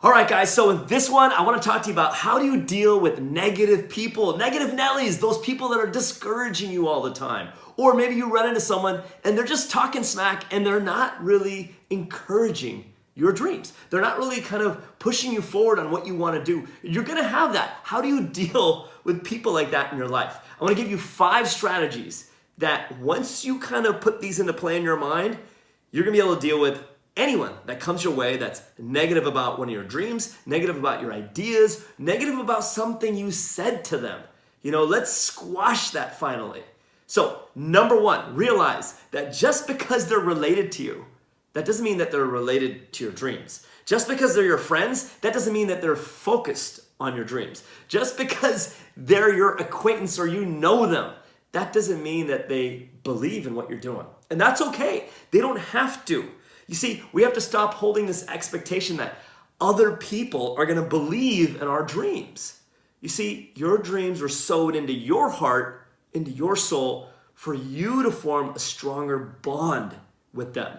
All right, guys, so in this one, I want to talk to you about how do you deal with negative people, negative Nellies, those people that are discouraging you all the time. Or maybe you run into someone and they're just talking smack and they're not really encouraging your dreams. They're not really kind of pushing you forward on what you want to do. You're going to have that. How do you deal with people like that in your life? I want to give you 5 strategies that once you kind of put these into play in your mind, you're going to be able to deal with anyone that comes your way that's negative about one of your dreams, negative about your ideas, negative about something you said to them. Let's squash that finally. So, number 1, realize that just because they're related to you, that doesn't mean that they're related to your dreams. Just because they're your friends, that doesn't mean that they're focused on your dreams. Just because they're your acquaintance or you know them, that doesn't mean that they believe in what you're doing. And that's okay. They don't have to. You see, we have to stop holding this expectation that other people are going to believe in our dreams. You see, your dreams were sowed into your heart, into your soul, for you to form a stronger bond with them.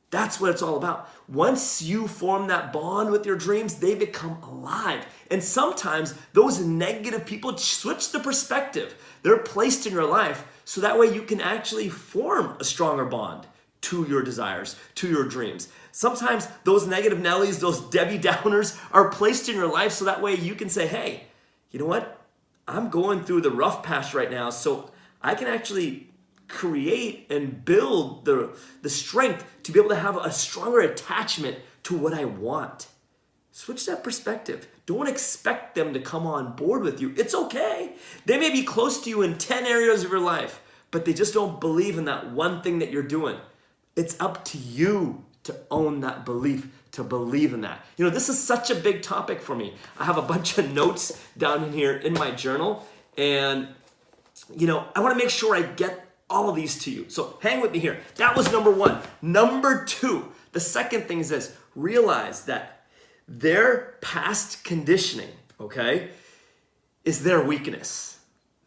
That's what it's all about. Once you form that bond with your dreams, they become alive. And sometimes those negative people switch the perspective. They're placed in your life so that way you can actually form a stronger bond to your desires, to your dreams. Sometimes those negative Nellies, those Debbie Downers are placed in your life so that way you can say, hey, you know what? I'm going through the rough patch right now, so I can actually create and build the strength to be able to have a stronger attachment to what I want. Switch that perspective. Don't expect them to come on board with you. It's okay. They may be close to you in 10 areas of your life, but they just don't believe in that one thing that you're doing. It's up to you to own that belief, to believe in that. This is such a big topic for me. I have a bunch of notes down in here in my journal, and I want to make sure I get all of these to you. So hang with me here. That was number 1. Number 2, the second thing is this: realize that their past conditioning, is their weakness.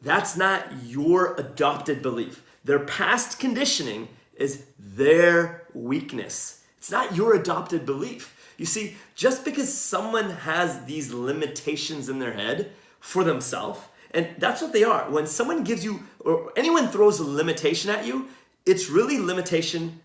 That's not your adopted belief. Their past conditioning is their weakness. It's not your adopted belief. You see, just because someone has these limitations in their head for themselves, and that's what they are. When someone gives you, or anyone throws a limitation at you, it's really limitation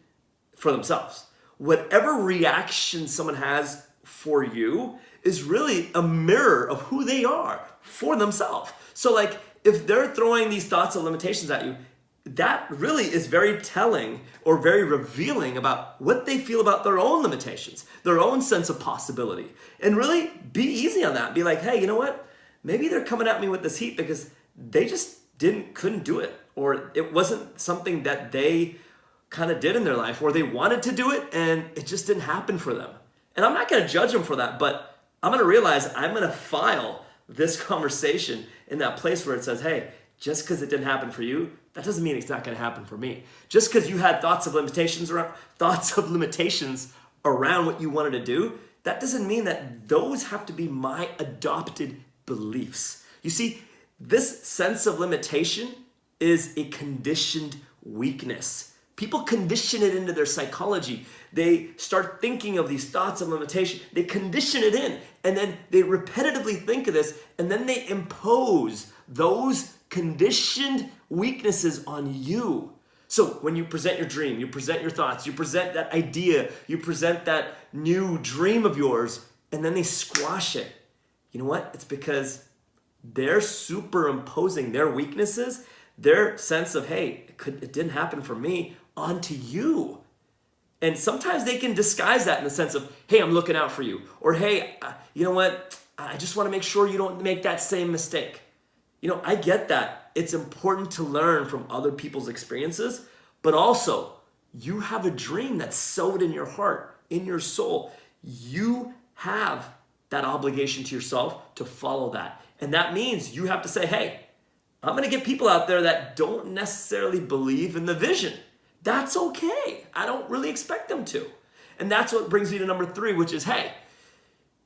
for themselves. Whatever reaction someone has for you is really a mirror of who they are for themselves. So if they're throwing these thoughts of limitations at you, that really is very telling or very revealing about what they feel about their own limitations, their own sense of possibility. And really be easy on that. Be like, hey, you know what? Maybe they're coming at me with this heat because they just couldn't do it, or it wasn't something that they kind of did in their life, or they wanted to do it and it just didn't happen for them. And I'm not going to judge them for that, but I'm going to realize I'm going to file this conversation in that place where it says, hey, just because it didn't happen for you, that doesn't mean it's not going to happen for me. Just because you had thoughts of limitations around what you wanted to do, that doesn't mean that those have to be my adopted beliefs. You see, this sense of limitation is a conditioned weakness. People condition it into their psychology. They start thinking of these thoughts of limitation. They condition it in, and then they repetitively think of this, and then they impose those conditioned weaknesses on you. So when you present your dream, you present your thoughts, you present that idea, you present that new dream of yours, and then they squash it. You know what? It's because they're superimposing their weaknesses, their sense of, hey, it didn't happen for me, onto you. And sometimes they can disguise that in the sense of, hey, I'm looking out for you. Or, hey, you know what? I just want to make sure you don't make that same mistake. I get that. It's important to learn from other people's experiences, but also you have a dream that's sowed in your heart, in your soul. You have that obligation to yourself to follow that. And that means you have to say, hey, I'm going to get people out there that don't necessarily believe in the vision. That's okay. I don't really expect them to. And that's what brings me to number 3, which is, hey,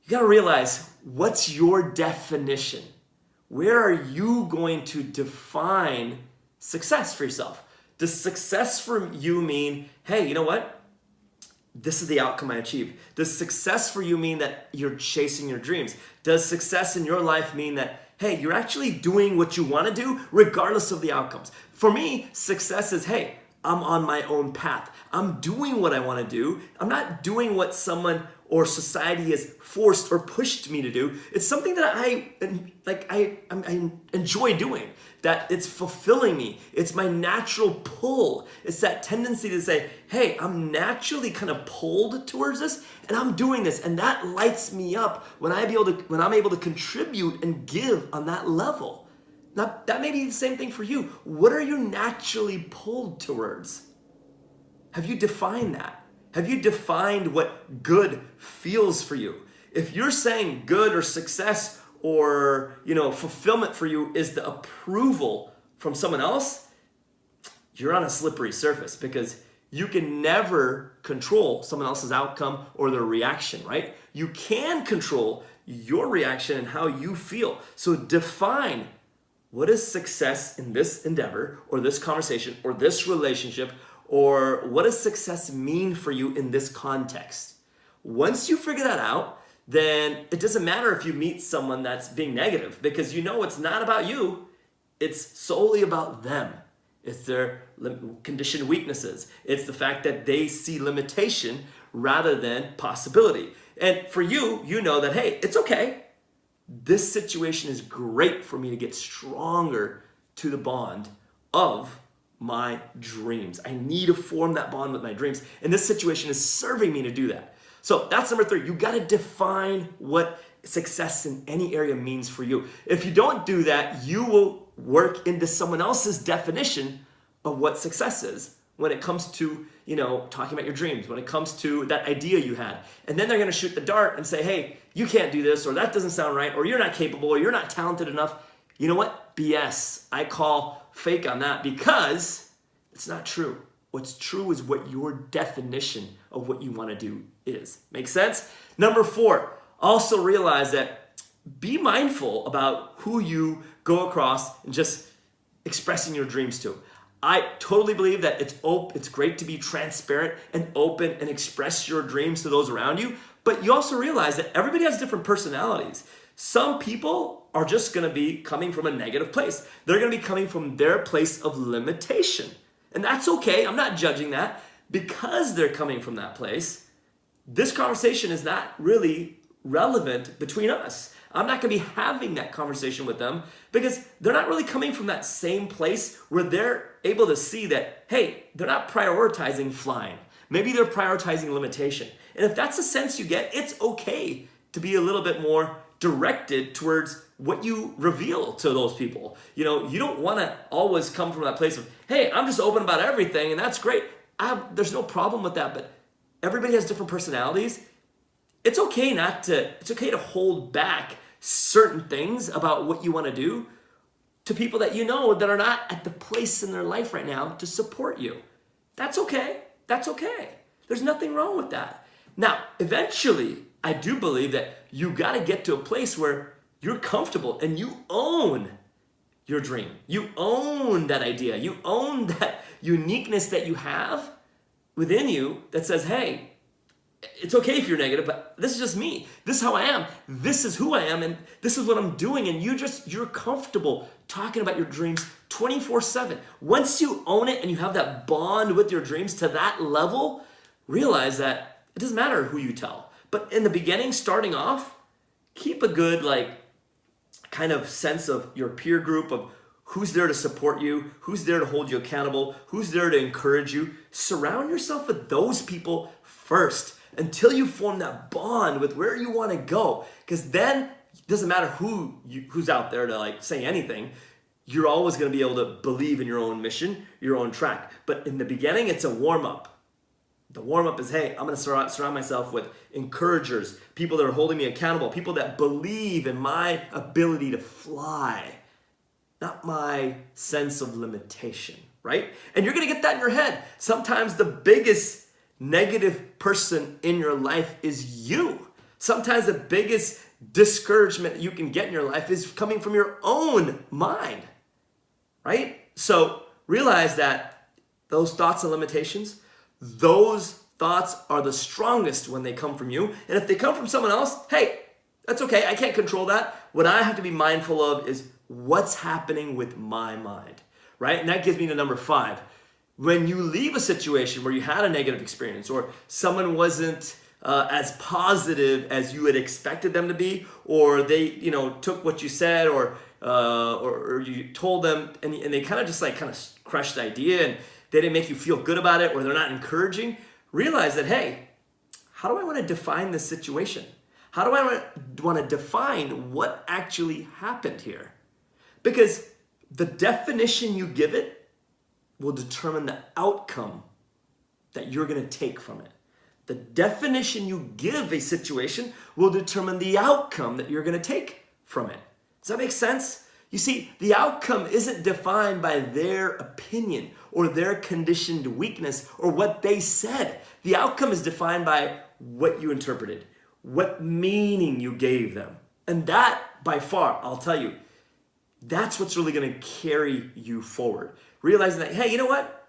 you got to realize, what's your definition? Where are you going to define success for yourself? Does success for you mean, hey, you know what? this is the outcome I achieved. Does success for you mean that you're chasing your dreams? Does success in your life mean that, hey, you're actually doing what you want to do regardless of the outcomes? For me, success is, hey, I'm on my own path. I'm doing what I want to do. I'm not doing what someone or society has forced or pushed me to do. It's something that I enjoy doing, that it's fulfilling me. It's my natural pull. It's that tendency to say, hey, I'm naturally kind of pulled towards this and I'm doing this. And that lights me up when I'm able to contribute and give on that level. Now, that may be the same thing for you. What are you naturally pulled towards? Have you defined that? Have you defined what good feels for you? If you're saying good or success or, fulfillment for you is the approval from someone else, you're on a slippery surface because you can never control someone else's outcome or their reaction, right? You can control your reaction and how you feel. So define what is success in this endeavor or this conversation or this relationship, or what does success mean for you in this context? Once you figure that out, then it doesn't matter if you meet someone that's being negative because it's not about you. It's solely about them. It's their conditioned weaknesses. It's the fact that they see limitation rather than possibility. And for you, you know that, hey, it's okay. This situation is great for me to get stronger to the bond of my dreams. I need to form that bond with my dreams. And this situation is serving me to do that. So that's number 3. You got to define what success in any area means for you. If you don't do that, you will work into someone else's definition of what success is when it comes to, talking about your dreams, when it comes to that idea you had. And then they're going to shoot the dart and say, hey, you can't do this, or that doesn't sound right, or you're not capable, or you're not talented enough. You know what? BS. I call fake on that because it's not true. What's true is what your definition of what you want to do is. Make sense? Number 4, also realize that be mindful about who you go across and just expressing your dreams to. I totally believe that it's great to be transparent and open and express your dreams to those around you, but you also realize that everybody has different personalities. Some people are just going to be coming from a negative place. They're going to be coming from their place of limitation. And that's okay. I'm not judging that. Because they're coming from that place, this conversation is not really relevant between us. I'm not going to be having that conversation with them because they're not really coming from that same place where they're able to see that, hey, they're not prioritizing flying. Maybe they're prioritizing limitation. And if that's the sense you get, it's okay to be a little bit more directed towards what you reveal to those people. You don't want to always come from that place of, hey, I'm just open about everything and that's great. There's no problem with that, but everybody has different personalities. It's okay to hold back certain things about what you want to do to people that that are not at the place in their life right now to support you. That's okay. That's okay. There's nothing wrong with that. Now, eventually, I do believe that you got to get to a place where you're comfortable and you own your dream. You own that idea. You own that uniqueness that you have within you that says, hey, it's okay if you're negative, but this is just me. This is how I am. This is who I am, and this is what I'm doing. And you're comfortable talking about your dreams 24/7. Once you own it and you have that bond with your dreams to that level, realize that it doesn't matter who you tell. But in the beginning, starting off, keep a good kind of sense of your peer group of who's there to support you, who's there to hold you accountable, who's there to encourage you. Surround yourself with those people first until you form that bond with where you want to go. Because then it doesn't matter who's out there to say anything. You're always going to be able to believe in your own mission, your own track. But in the beginning, it's a warm-up. The warm-up is, hey, I'm going to surround myself with encouragers, people that are holding me accountable, people that believe in my ability to fly, not my sense of limitation, right? And you're going to get that in your head. Sometimes the biggest negative person in your life is you. Sometimes the biggest discouragement you can get in your life is coming from your own mind, right? So realize that those thoughts and limitations, those thoughts are the strongest when they come from you. And if they come from someone else, hey, that's okay. I can't control that. What I have to be mindful of is what's happening with my mind, right? And that gives me to number 5. When you leave a situation where you had a negative experience or someone wasn't as positive as you had expected them to be, or they, took what you said or you told them and they kind of crushed the idea and they didn't make you feel good about it, or they're not encouraging, realize that, hey, how do I want to define this situation? How do I want to define what actually happened here? Because the definition you give it will determine the outcome that you're going to take from it. The definition you give a situation will determine the outcome that you're going to take from it. Does that make sense? You see, the outcome isn't defined by their opinion or their conditioned weakness or what they said. The outcome is defined by what you interpreted, what meaning you gave them. And that, by far, I'll tell you, that's what's really going to carry you forward. Realizing that, hey, you know what?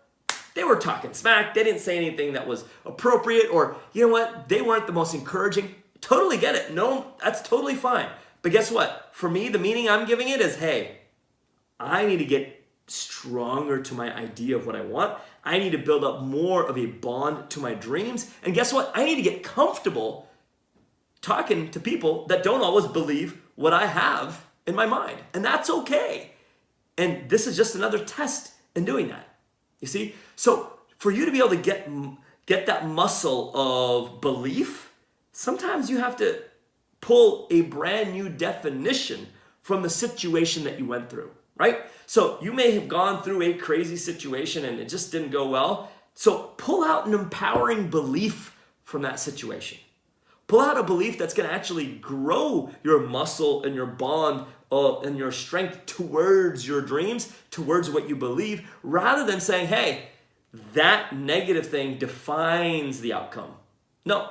They were talking smack. They didn't say anything that was appropriate, or you know what? They weren't the most encouraging. Totally get it. No, that's totally fine. But guess what? For me, the meaning I'm giving it is, hey, I need to get stronger to my idea of what I want. I need to build up more of a bond to my dreams. And guess what? I need to get comfortable talking to people that don't always believe what I have in my mind. And that's okay. And this is just another test in doing that. You see? So for you to be able to get that muscle of belief, sometimes you have to pull a brand new definition from the situation that you went through, right? So you may have gone through a crazy situation and it just didn't go well. So pull out an empowering belief from that situation. Pull out a belief that's going to actually grow your muscle and your bond and your strength towards your dreams, towards what you believe, rather than saying, hey, that negative thing defines the outcome. No,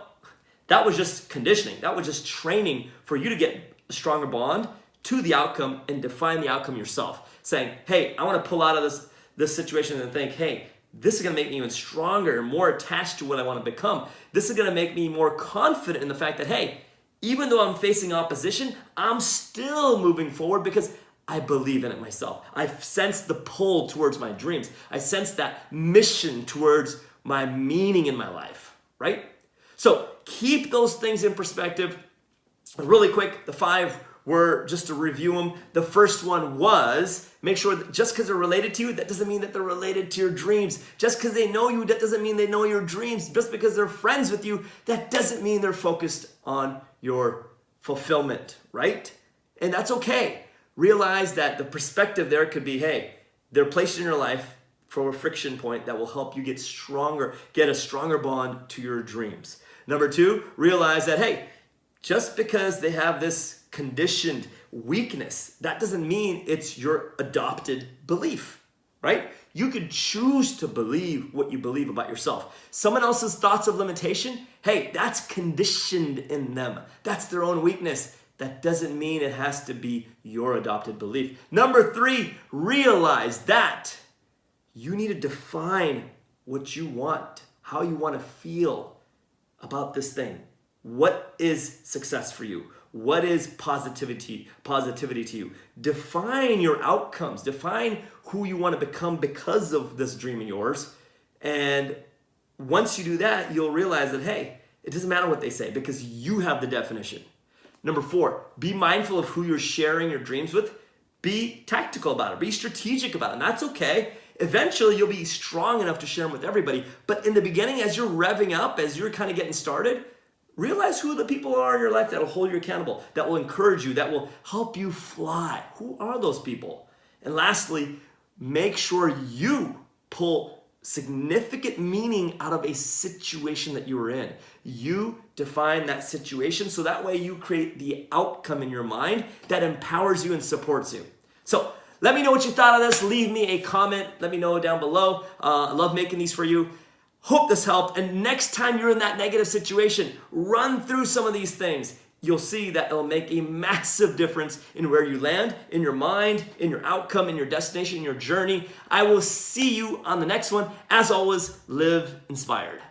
that was just conditioning. That was just training for you to get a stronger bond to the outcome and define the outcome yourself. Saying, hey, I want to pull out of this situation and think, hey, this is going to make me even stronger and more attached to what I want to become. This is going to make me more confident in the fact that, hey, even though I'm facing opposition, I'm still moving forward because I believe in it myself. I sense the pull towards my dreams. I sense that mission towards my meaning in my life, right? So keep those things in perspective. Really quick, the 5 were, just to review them. The first one was, make sure that just because they're related to you, that doesn't mean that they're related to your dreams. Just because they know you, that doesn't mean they know your dreams. Just because they're friends with you, that doesn't mean they're focused on your fulfillment, right? And that's okay. Realize that the perspective there could be, hey, they're placed in your life for a friction point that will help you get stronger, get a stronger bond to your dreams. Number 2, realize that, hey, just because they have this conditioned weakness, that doesn't mean it's your adopted belief, right? You could choose to believe what you believe about yourself. Someone else's thoughts of limitation, hey, that's conditioned in them. That's their own weakness. That doesn't mean it has to be your adopted belief. Number 3, realize that you need to define what you want, how you want to feel about this thing. What is success for you? What is positivity to you? Define your outcomes. Define who you want to become because of this dream of yours. And once you do that, you'll realize that, hey, it doesn't matter what they say because you have the definition. Number 4, be mindful of who you're sharing your dreams with. Be tactical about it. Be strategic about it. And that's okay. Eventually, you'll be strong enough to share them with everybody. But in the beginning, as you're revving up, as you're kind of getting started, realize who the people are in your life that will hold you accountable, that will encourage you, that will help you fly. Who are those people? And lastly, make sure you pull significant meaning out of a situation that you were in. You define that situation so that way you create the outcome in your mind that empowers you and supports you. So let me know what you thought of this. Leave me a comment. Let me know down below. I love making these for you. Hope this helped. And next time you're in that negative situation, run through some of these things. You'll see that it'll make a massive difference in where you land, in your mind, in your outcome, in your destination, in your journey. I will see you on the next one. As always, live inspired.